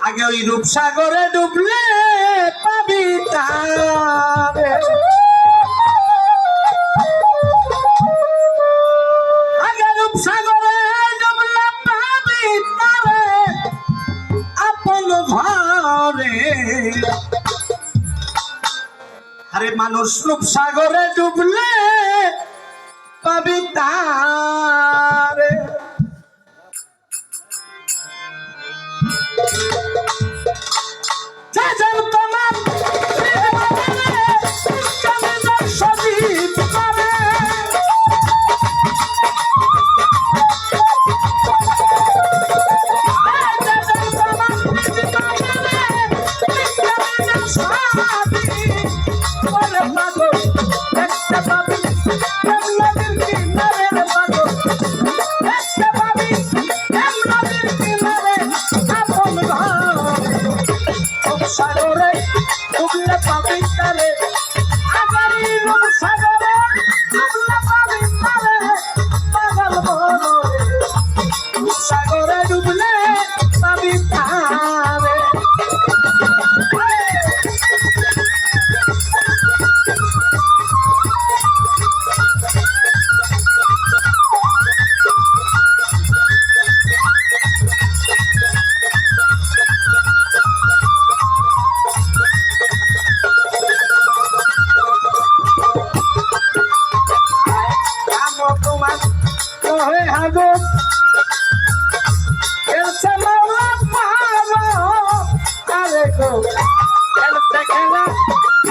আগে ওই রূপসাগরে ডুবলে পাবি তারে, আগে রূপসাগরে ডুবলে পাবি তারে আপন ঘরে। আরে মানুষ রূপসাগরে ডুবলে পাবি তারে।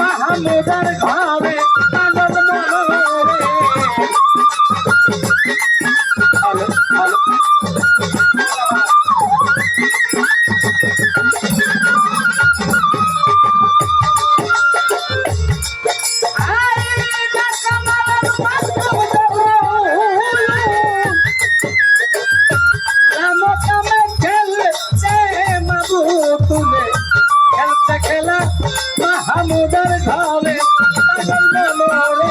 মাহমুদার ঘরে আনন্দ মনোরে। মাহমুদার ঘরে আনন্দ মনোরে।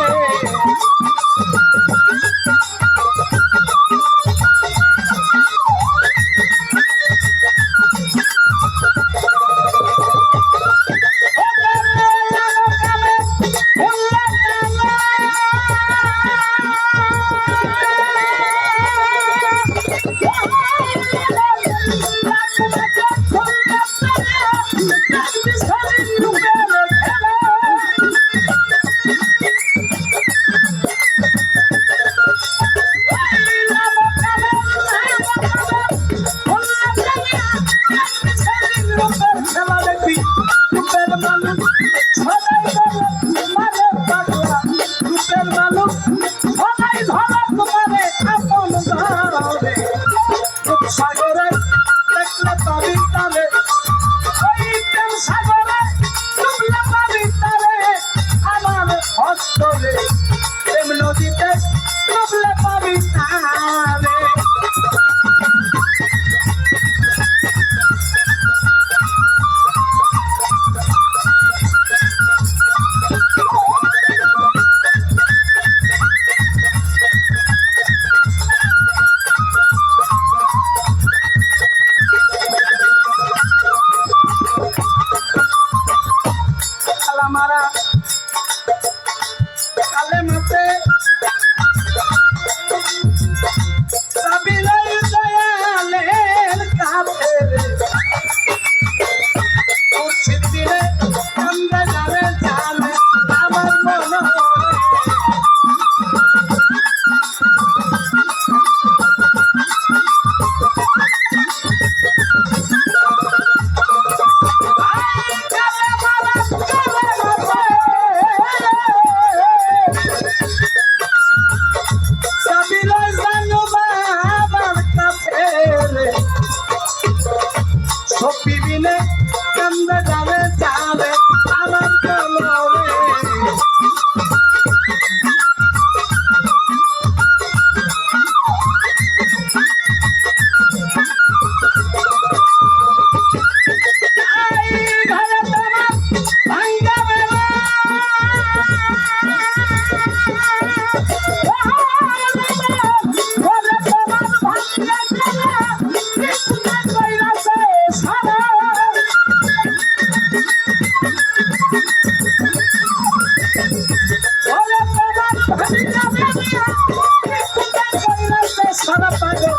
সারা পাগল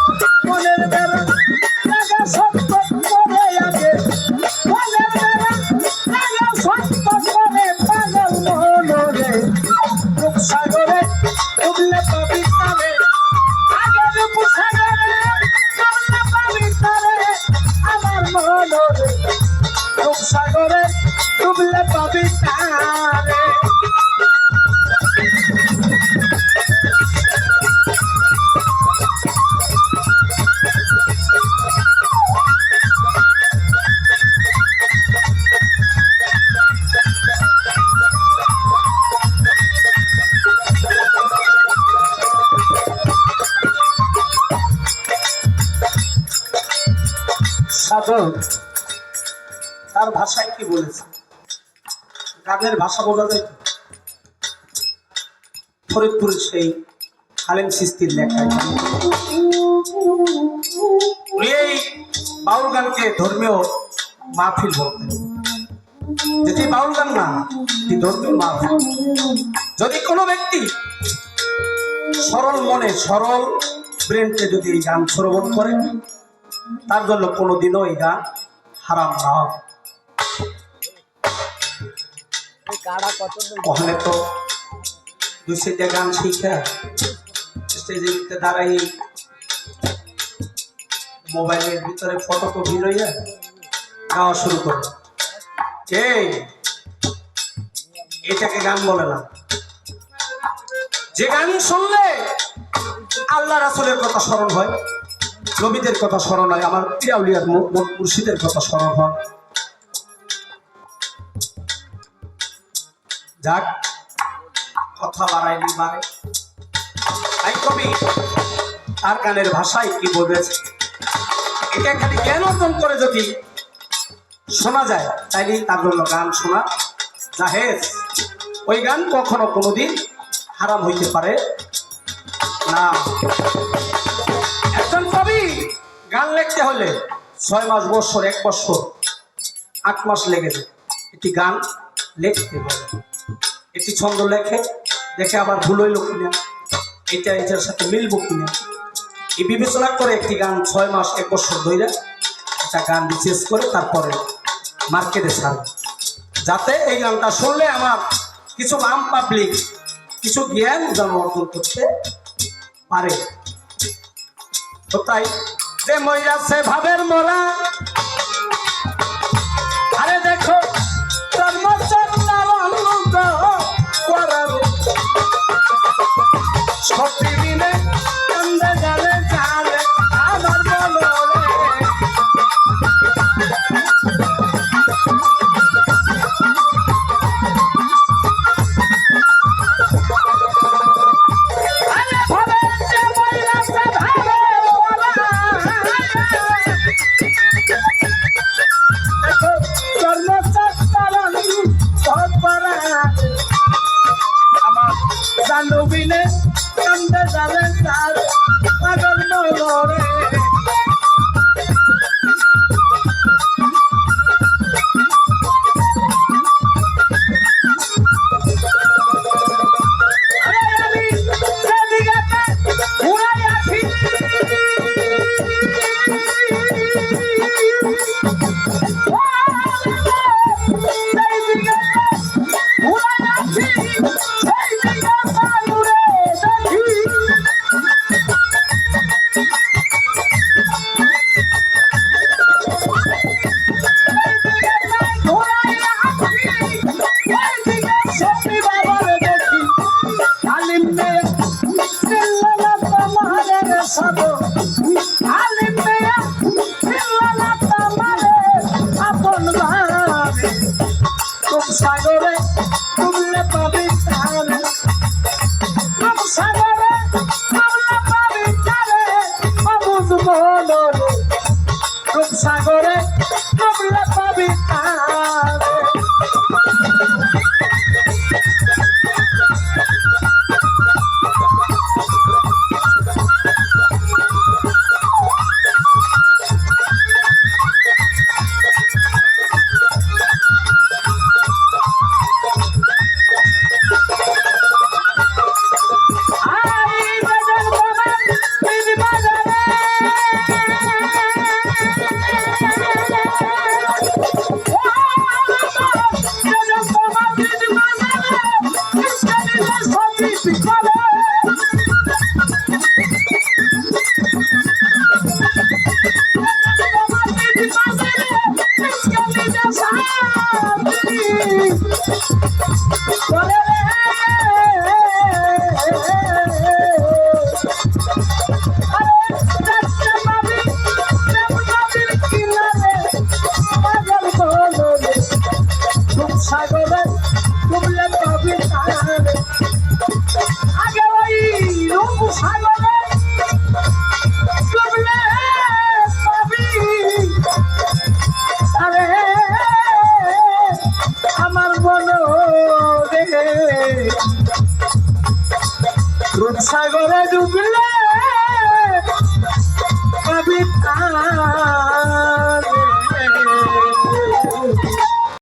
মনের বেড়া লাগা সত্য করে আগে মনের বেড়া লাগা সত্য করে পাগল মনরে রূপসাগরে ডুবলে পাবি তারে আগে রূপসাগরে ডুবলে পাবি তারে আমার মনরে রূপসাগরে ডুবলে পাবি তারে সাধক তার ভাষায় কি বলেছে গানের ভাষা বোঝা যায় ফরিদপুরের সেই আলেম সিস্তির লেখা এই বাউল গানকে ধর্মীয় মাহফিল বলতেন যেটি বাউল গান না এটি ধর্মীয় মাহফিল যদি কোনো ব্যক্তি সরল মনে সরল ব্রেনকে যদি এই গান শ্রবণ করে তার জন্য কোনোদিনও এই গান হারাম না হয় ওখানে তো দুই সাইডে গান শিখা স্টেজে দাঁড়াই মোবাইলের ভিতরে ফটোকপি লইয়া গাওয়া শুরু করো এটাকে গান বলে না যে গান শুনলে আল্লাহ রাসূলের কথা স্মরণ হয় নবীদের কথা স্মরণ হয় আমার পীর আউলিয়ার মুর্শিদের কথা স্মরণ হয় যাক কথা বাড়াইনি বাড়ে তাই কবি তার গানের ভাষায় কি বলেছে এটা খালি জ্ঞান অর্জন করে যদি শোনা যায় তাইলে তার জন্য গান শোনা জাহেজ ওই গান কখনো কোনোদিন হারাম হইতে পারে না একজন কবি গান লিখতে হলে 6 মাস বছর 1 বছর 8 মাস লেগে যায় একটি গান লিখতে হবে একটি ছন্দ লেখে দেখে আবার ভুল হইল কিনা এটা এটার সাথে মিলবো কিনা এই বিবেচনা করে একটি গান 6 মাস 1 বছর ধরে একটা গান রিসার্চ করে তারপরে মার্কেটে ছাড়ে যাতে এই গানটা শুনলে আমার কিছু আম পাবলিক কিছু জ্ঞান যেন অর্জন করতে পারে তো তাই যে মইরা সে ভাবের মোরা আরে দেখো সত্যি দিনে কান্দে জালে জালে আমার বলরে জানুবিনে কান্দে জালে জালে পাগল মনরে সাগরে ডুবলে পাবি তারে সাগরে ডুবলে পাবি তারে অবুঝ মনরে সাগরে ডুবলে পাবি তারে আরে দেখতে পাবি প্রেম নদীর কিনারে পাগল বলরে রূপ সাগরে ডুবলে পাবি তারে আগে ওই রূপ সাগরে ডুবলে পাবি আরে আমার মনে রে রূপ সাগরে ডুবলে